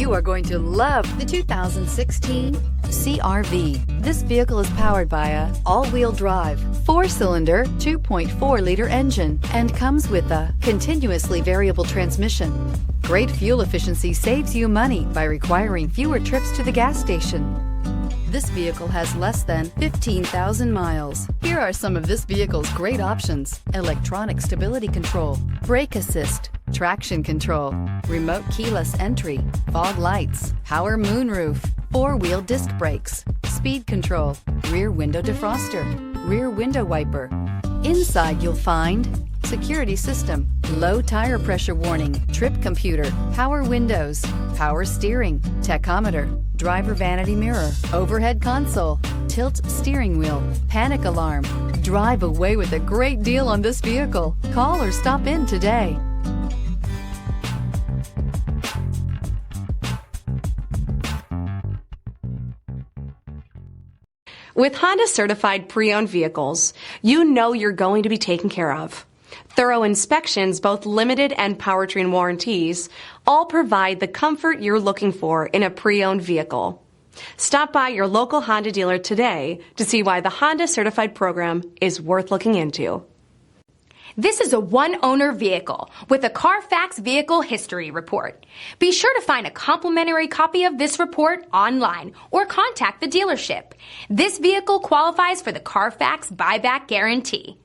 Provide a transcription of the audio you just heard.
You are going to love the 2016 CR-V. This vehicle is powered by a all-wheel drive, 4-cylinder, 2.4-liter engine and comes with a continuously variable transmission. Great fuel efficiency saves you money by requiring fewer trips to the gas station. This vehicle has less than 15,000 miles. Here are some of this vehicle's great options: electronic stability control, brake assist, traction control, remote keyless entry, fog lights, power moonroof, 4-wheel disc brakes, speed control, rear window defroster, rear window wiper. Inside you'll find security system, low tire pressure warning, trip computer, power windows, power steering, tachometer, driver vanity mirror, overhead console, tilt steering wheel, panic alarm. Drive away with a great deal on this vehicle. Call or stop in today. With Honda certified pre-owned vehicles, you know you're going to be taken care of. Thorough inspections, both limited and powertrain warranties, all provide the comfort you're looking for in a pre-owned vehicle. Stop by your local Honda dealer today to see why the Honda certified program is worth looking into. This is a one-owner vehicle with a Carfax Vehicle History Report. Be sure to find a complimentary copy of this report online or contact the dealership. This vehicle qualifies for the Carfax Buyback Guarantee.